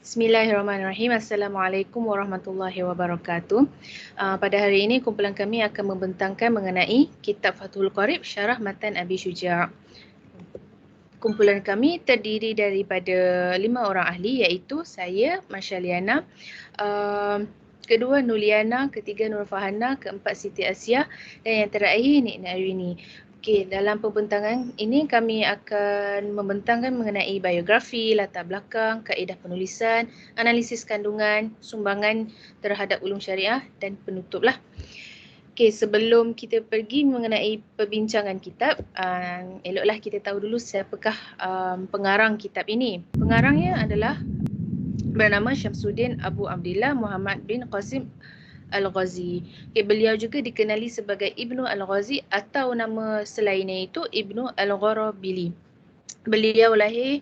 Bismillahirrahmanirrahim. Assalamualaikum warahmatullahi wabarakatuh. Pada hari ini kumpulan kami akan membentangkan mengenai kitab Fathul Qorib Syarah Matan Abi Syuja'. Kumpulan kami terdiri daripada 5 orang ahli, iaitu saya, Masya Liana, kedua Nuliana, ketiga Nur Fahana, keempat Siti Asia dan yang terakhir Nik Narini. Okey, dalam pembentangan ini kami akan membentangkan mengenai biografi, latar belakang, kaedah penulisan, analisis kandungan, sumbangan terhadap ulum syariah dan penutuplah. Okey, sebelum kita pergi mengenai perbincangan kitab, eloklah kita tahu dulu siapakah pengarang kitab ini. Pengarangnya adalah bernama Syamsuddin Abu Abdillah Muhammad bin Qasim Al-Ghazi. Okay, beliau juga dikenali sebagai Ibnu Al-Ghazi atau nama selainnya itu Ibnu Al-Gharabili. Beliau lahir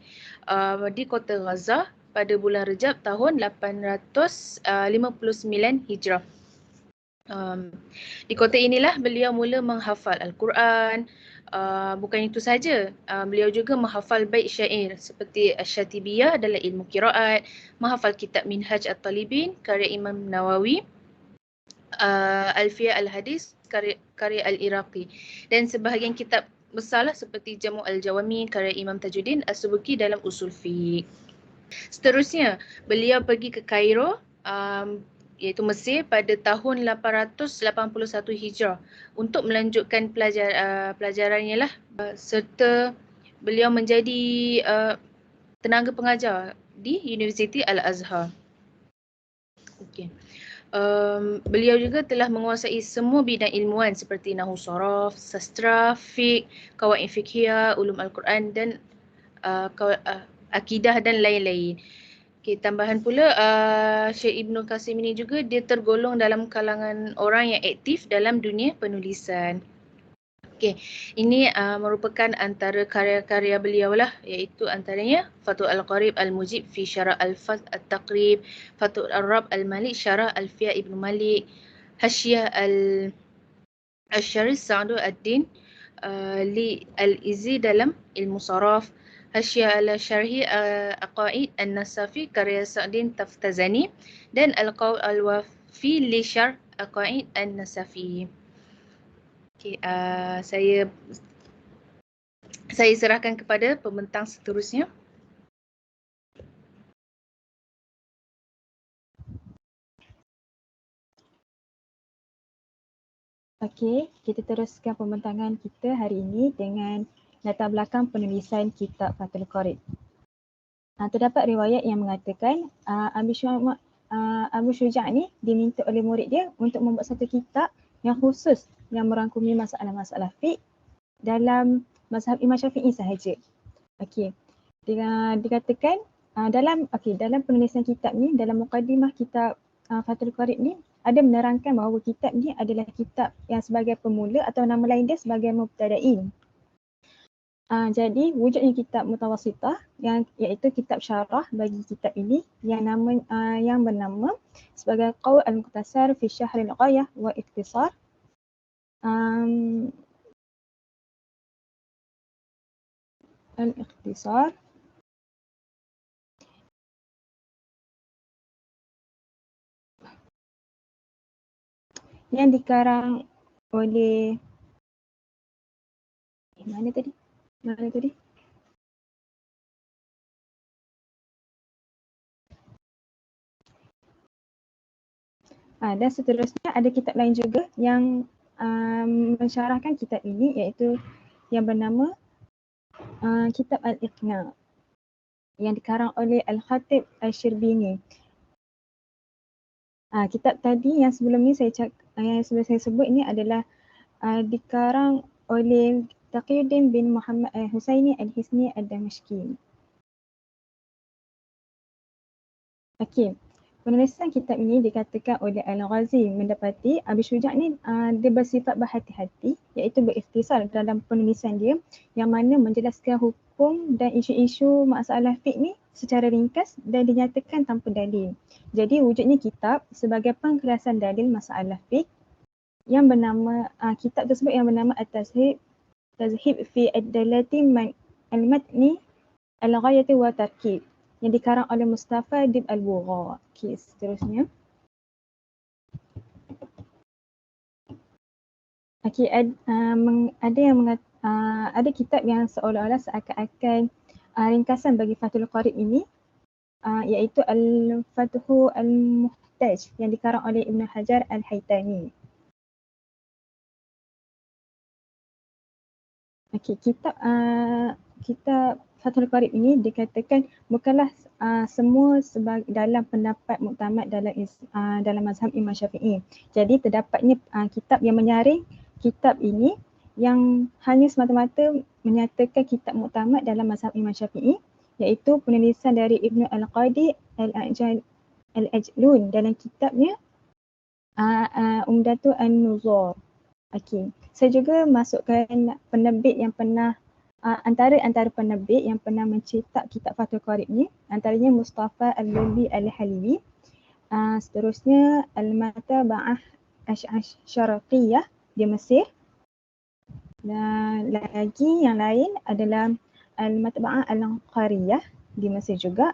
di kota Gaza pada bulan Rejab tahun 859 Hijrah. Di kota inilah beliau mula menghafal Al-Quran. Bukan itu saja, beliau juga menghafal bait syair seperti Asy-Syatibiyah dalam ilmu qiraat, menghafal kitab Minhaj At-Talibin karya Imam Nawawi, Alfiyah Al-Hadis karya Al-Iraqi, dan sebahagian kitab besarlah seperti Jamu' Al-Jawami karya Imam Tajuddin As-Subki dalam usul fiqh. Seterusnya, beliau pergi ke Kairo, iaitu Mesir pada tahun 881 Hijrah untuk melanjutkan pelajarannya lah, serta beliau menjadi tenaga pengajar di Universiti Al-Azhar. Okey. Beliau juga telah menguasai semua bidang ilmuwan seperti Nahwu Saraf, Sastra, Fiqh, Qawaid Fiqhiyah, Ulum Al-Quran dan Akidah dan lain-lain. Okay, tambahan pula Syekh Ibnu Qasim ini juga dia tergolong dalam kalangan orang yang aktif dalam dunia penulisan. Okey, ini merupakan antara karya-karya beliau lah, iaitu antaranya Fathul Qorib Al-Mujib fi Syarah Al-Fath At-Taqrib, Fathul Arab Al-Malik Syarah Alfiyah Ibnu Malik, Hasyiah Al-Syaris Sa'du Ad-Din li Al-Izzi dalam ilmu saraf, Hasyiah Al-Syarhi Aqaid An-Nasafi karya Sa'din Taftazani, dan Al-Qaul Al-Wafi li Syarh Aqaid An-Nasafi. Okay, saya serahkan kepada pembentang seterusnya. Okey, kita teruskan pembentangan kita hari ini dengan latar belakang penulisan kitab Fathul Qorib. Terdapat riwayat yang mengatakan Abu Syuja' ni diminta oleh murid dia untuk membuat satu kitab yang khusus yang merangkumi masalah-masalah fiqh dalam mazhab Imam Syafi'i sahaja. Okey. Dikatakan dalam penulisan kitab ni, dalam mukadimah kitab Fathul Qorib ni ada menerangkan bahawa kitab ni adalah kitab yang sebagai pemula atau nama lain dia sebagai Mubtada'in. Jadi wujudnya kitab mutawassithah iaitu kitab syarah bagi kitab ini yang bernama sebagai Qaul Al-Mukhtasar fi Syarh Al-Ghayah wa Ikhtisar. Al-Ikhtisar yang dikarang oleh mana tadi? Dan seterusnya ada kitab lain juga yang mensyarahkan kitab ini, iaitu yang bernama Kitab Al-Iqna' yang dikarang oleh Al-Khatib Al-Shirbini. Kitab tadi yang sebelum ni saya sebut ini adalah dikarang oleh Taqiyuddin bin Muhammad Husaini Al-Hisni Ad-Damashqi. Okey, penulisan kitab ini dikatakan oleh Al-Ghazi mendapati Abi Syuja' ni dia bersifat berhati-hati, iaitu berikhtisar dalam penulisan dia yang mana menjelaskan hukum dan isu-isu masalah fiqh ni secara ringkas dan dinyatakan tanpa dalil. Jadi wujudnya kitab sebagai pengkerasan dalil masalah fiqh yang bernama kitab tersebut yang bernama At-Tazhib fi Ad-Dalati Al-Matni Al-Ghayati wa Tarkib. yang dikarang oleh Mustafa Dib Al-Bugha. Okey, seterusnya. Okey, ada kitab yang seolah-olah seakan-akan ringkasan bagi Fathul Qorib ini, iaitu Al-Fathu Al-Muhtaj yang dikarang oleh Ibn Hajar Al-Haytami. Okey, kitab Fathul Qorib ini dikatakan bukanlah semua dalam pendapat muktamad dalam mazhab Imam Syafi'i. Jadi terdapatnya kitab yang menyaring kitab ini yang hanya semata-mata menyatakan kitab muktamad dalam mazhab Imam Syafi'i, iaitu penulisan dari Ibnu Al-Qadi Al-Ajlun dalam kitabnya Umdatu An-Nuzur. Okey, saya juga masukkan penerbit yang pernah antara penerbit yang pernah mencetak kitab Fathul Qorib ni, antaranya Mustafa Al-Lulbi Al-Halibi, seterusnya Al-Mataba'ah Asy-Syarqiyah di Mesir, dan lagi yang lain adalah Al-Mataba'ah Al-Qariyah di Mesir juga,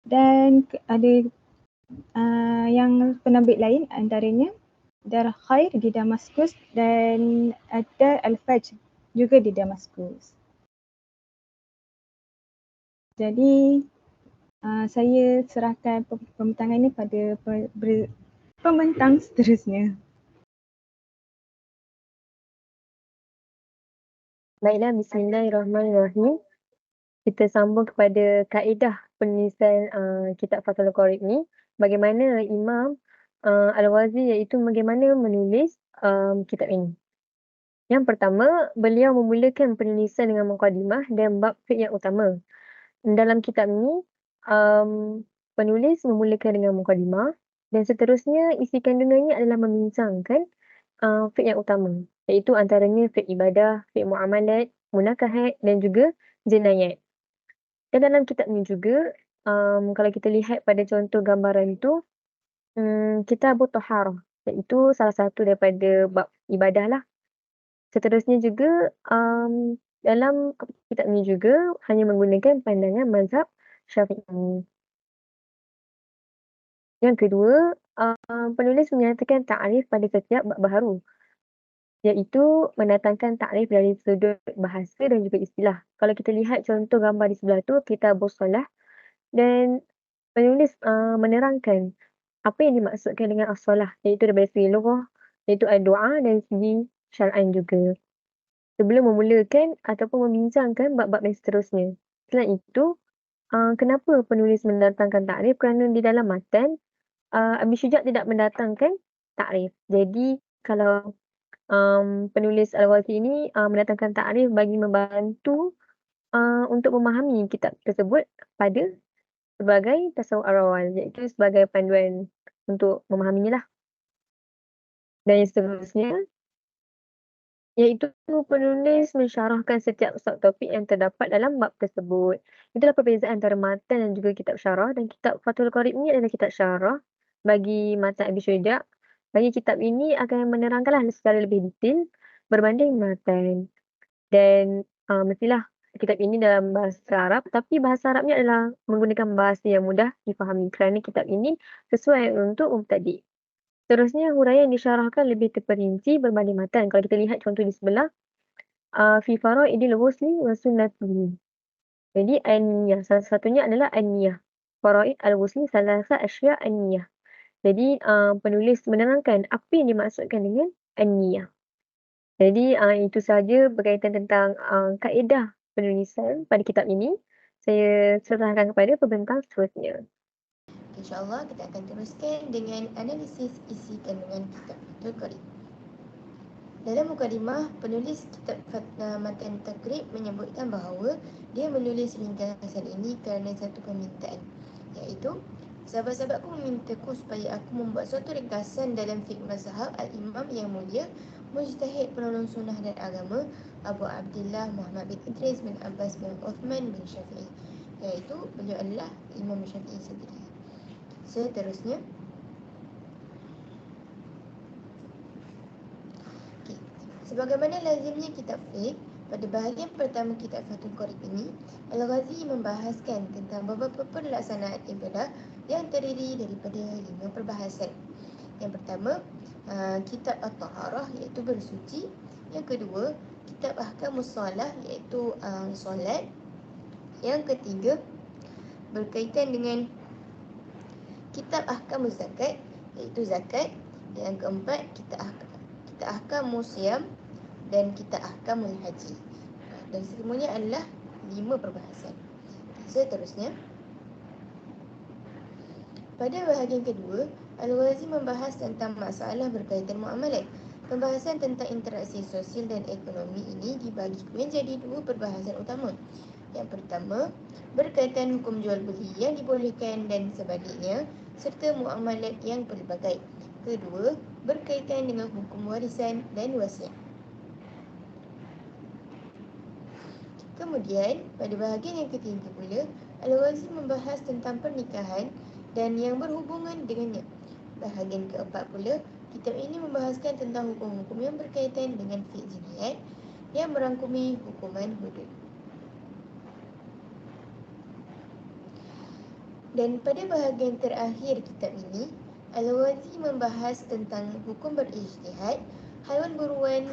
dan ada yang penerbit lain antaranya Dar Khair di Damaskus dan Dar Al-Fajr juga di Damaskus. Jadi saya serahkan pembentangan ini pada pembentang seterusnya. Baiklah, bismillahirrahmanirrahim. Kita sambung kepada kaedah penulisan kitab Fathul Qorib ni. Bagaimana Imam Al-Wazi iaitu bagaimana menulis kitab ini. Yang pertama, beliau memulakan penulisan dengan mukadimah dan bab fiqh yang utama. Dalam kitab ini, penulis memulakan dengan mukadimah dan seterusnya isi kandungannya adalah membincangkan fiqh yang utama, iaitu antaranya fiqh ibadah, fiqh muamalat, munakahat dan juga jinayat. Dan dalam kitab ni juga, kalau kita lihat pada contoh gambaran tu, Kitabut Taharah, iaitu salah satu daripada bab ibadah lah. Seterusnya juga, dalam kitab ni juga hanya menggunakan pandangan mazhab Syafi'i. Yang kedua, penulis menyatakan ta'rif pada setiap bab baharu, iaitu mendatangkan takrif dari sudut bahasa dan juga istilah. Kalau kita lihat contoh gambar di sebelah tu, Kitabus Shalah, dan penulis menerangkan apa yang dimaksudkan dengan as-solah, iaitu daripada segi lughah, iaitu doa dan segi syar'an juga. Sebelum memulakan ataupun membincangkan bab-bab yang seterusnya. Selain itu, kenapa penulis mendatangkan takrif? Kerana di dalam matan, Abi Syuja' tidak mendatangkan takrif. Jadi kalau penulis Al-Wazi ini mendatangkan takrif bagi membantu untuk memahami kitab tersebut pada sebagai tasawuf ar-rawal, iaitu sebagai panduan untuk memahaminya lah. Dan yang seterusnya, iaitu penulis mensyarahkan setiap subtopik yang terdapat dalam bab tersebut. Itulah perbezaan antara matan dan juga kitab syarah, dan kitab Fathul Qorib ni adalah kitab syarah bagi matan Abi Syuja'. Bagi kitab ini akan menerangkanlah secara lebih detail berbanding matan. Dan mestilah kitab ini dalam bahasa Arab, tapi bahasa Arabnya adalah menggunakan bahasa yang mudah difahami kerana kitab ini sesuai untuk mubtadi'. Seterusnya, huraian disyarahkan lebih terperinci berbanding matan. Kalau kita lihat contoh di sebelah, fi faraidil ghusli wa sunnatihi. Jadi an-niyah, salah satunya adalah an-niyah. Faraid al-ghusli salasa asya' an-niyah. Jadi penulis menerangkan apa yang dimaksudkan dengan an-niyah. Jadi itu sahaja berkaitan tentang kaedah penulisan pada kitab ini. Saya serahkan kepada pembentang seterusnya. InsyaAllah kita akan teruskan dengan analisis isi kandungan kitab Fathul Qorib. Dalam mukadimah, penulis kitab Matan Taqrib menyebutkan bahawa dia menulis ringkasan ini kerana satu permintaan, iaitu sahabat-sahabatku memintaku supaya aku membuat suatu ringkasan dalam fiqh mazhab Al-Imam yang mulia, mujtahid penolong sunnah dan agama, Abu Abdillah Muhammad bin Idris bin Abbas bin Uthman bin Syafi'i, iaitu beliau adalah Imam Syafi'i sendiri. Seterusnya, sebagaimana lazimnya kitab fiqh, Pada bahagian pertama kitab Fathul Qorib ini, Al-Ghazi membahaskan tentang beberapa pelaksanaan ibadah yang terdiri daripada 5 perbahasan. Yang pertama, kitab At-Taharah iaitu bersuci. Yang kedua, kitab Ahkamus Salah iaitu solat. Yang ketiga, berkaitan dengan kitab Ahkamus Zakat iaitu zakat. Yang keempat, kitab Ahkamus Siyam dan kitab Ahkamul Haji. Dan semuanya adalah 5 perbahasan. Seterusnya, pada bahagian kedua, Al-Ghazi membahas tentang masalah berkaitan muamalat. Pembahasan tentang interaksi sosial dan ekonomi ini dibagi menjadi 2 perbahasan utama. Yang pertama, berkaitan hukum jual beli yang dibolehkan dan sebaliknya, serta muamalat yang pelbagai. Kedua, berkaitan dengan hukum warisan dan wasiat. Kemudian, pada bahagian yang ketiga pula, Al-Ghazi membahas tentang pernikahan dan yang berhubungan dengannya. Bahagian keempat pula, kitab ini membahaskan tentang hukum-hukum yang berkaitan dengan fiqh jinayat yang merangkumi hukuman hudud. Dan pada bahagian terakhir kitab ini, Al-Ghazi membahas tentang hukum berijtihad, haiwan buruan,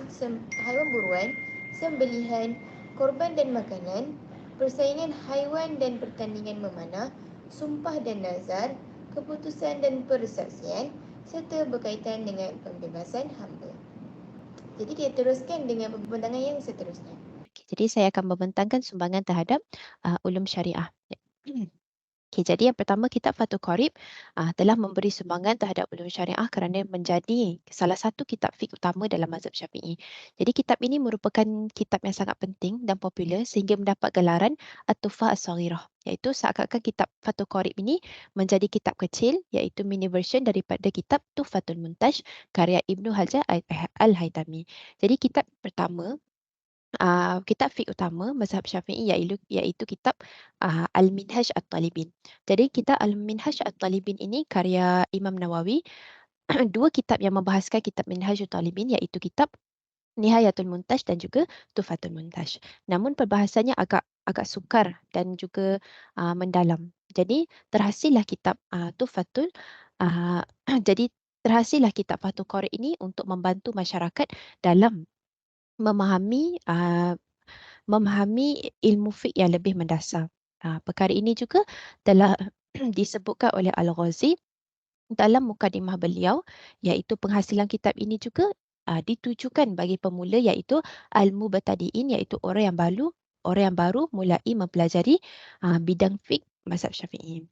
sembelihan, korban dan makanan, persaingan haiwan dan pertandingan memanah, sumpah dan nazar, keputusan dan persaksian, serta berkaitan dengan pembebasan hamba. Jadi dia teruskan dengan pembentangan yang seterusnya. Jadi saya akan membentangkan sumbangan terhadap ulum syariah. Okay, jadi yang pertama, kitab Fathul Qorib telah memberi sumbangan terhadap ulum syariah kerana menjadi salah satu kitab fiqh utama dalam mazhab Syafi'i. Jadi kitab ini merupakan kitab yang sangat penting dan popular sehingga mendapat gelaran At-Tuhfah As-Saghirah, iaitu seakan-akan kitab Fathul Qorib ini menjadi kitab kecil, iaitu mini version daripada kitab Tuhfatul Muntaj karya Ibnu Hajar Al-Haytami. Jadi kitab pertama, kitab fiqh utama mazhab Syafi'i iaitu kitab Al-Minhaj At-Talibin. Jadi kitab Al-Minhaj At-Talibin ini karya Imam Nawawi. Dua kitab yang membahaskan kitab Minhaj At-Talibin iaitu kitab Nihayatul Muntaj dan juga Tuhfatul Muntaj. Namun perbahasannya agak sukar dan juga mendalam. Jadi terhasillah kitab Tuhfatul jadi terhasillah kitab Fathul Qorib ini untuk membantu masyarakat dalam memahami ilmu fiqh yang lebih mendasar. Perkara ini juga telah disebutkan oleh Al-Ghazi dalam mukadimah beliau, iaitu penghasilan kitab ini juga ditujukan bagi pemula, iaitu al-mubtadi'in, iaitu orang yang baru mulai mempelajari bidang fiqh mazhab Syafi'i.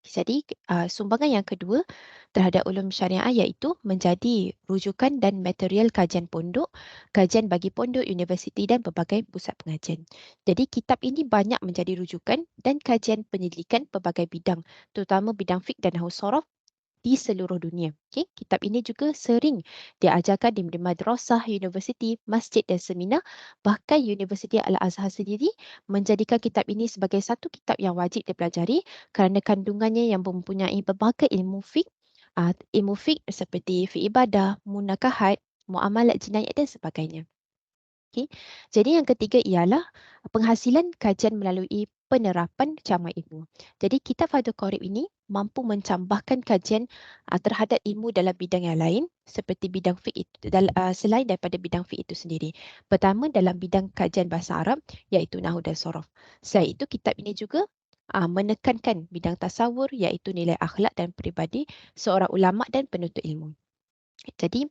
Jadi sumbangan yang kedua terhadap ulum syariah iaitu menjadi rujukan dan material kajian pondok, kajian bagi pondok, universiti dan pelbagai pusat pengajian. Jadi kitab ini banyak menjadi rujukan dan kajian penyelidikan pelbagai bidang, terutama bidang fiqh dan nahwu sorof di seluruh dunia. Okay? Kitab ini juga sering diajarkan di madrasah, universiti, masjid dan seminar. Bahkan Universiti Al-Azhar sendiri menjadikan kitab ini sebagai satu kitab yang wajib dipelajari kerana kandungannya yang mempunyai berbagai ilmu fiqh seperti fiqh ibadah, munakahat, muamalat jinayat dan sebagainya. Okay. Jadi yang ketiga ialah penghasilan kajian melalui penerapan camat ilmu. Jadi kitab Fathul Qorib ini mampu mencambahkan kajian terhadap ilmu dalam bidang yang lain seperti bidang fiqh itu, selain daripada bidang fiqh itu sendiri. Pertama dalam bidang kajian bahasa Arab iaitu nahwu dan sorof. Selain itu kitab ini juga menekankan bidang tasawur iaitu nilai akhlak dan peribadi seorang ulama dan penuntut ilmu. Jadi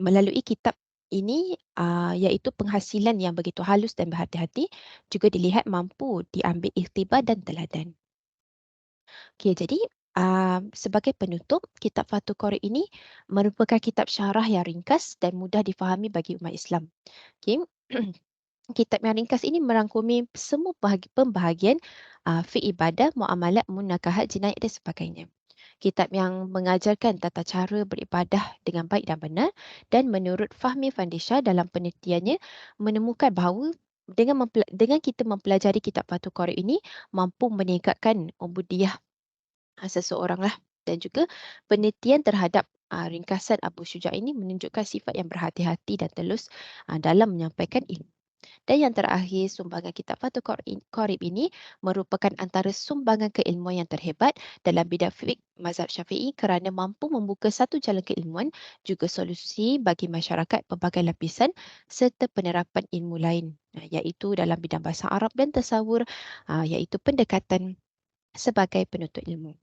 melalui kitab ini iaitu penghasilan yang begitu halus dan berhati-hati juga dilihat mampu diambil iktibar dan teladan. Okay, jadi sebagai penutup, kitab Fathul Qorib ini merupakan kitab syarah yang ringkas dan mudah difahami bagi umat Islam. Okay. Kitab yang ringkas ini merangkumi semua pembahagian fiqh ibadah, muamalat, munakahat, jinayat dan sebagainya. Kitab yang mengajarkan tata cara beribadah dengan baik dan benar dan menurut Fahmi Fandisha dalam penelitiannya menemukan bahawa dengan kita mempelajari kitab Fathul Qorib ini mampu meningkatkan ubudiyah seseorang lah, dan juga penelitian terhadap ringkasan Abu Syuja' ini menunjukkan sifat yang berhati-hati dan telus dalam menyampaikan ilmu. Dan yang terakhir, sumbangan kitab Fathul Qorib ini merupakan antara sumbangan keilmuan yang terhebat dalam bidang fiqh mazhab Syafi'i kerana mampu membuka satu jalan keilmuan, juga solusi bagi masyarakat pelbagai lapisan serta penerapan ilmu lain, iaitu dalam bidang bahasa Arab dan tasawur, iaitu pendekatan sebagai penuntut ilmu.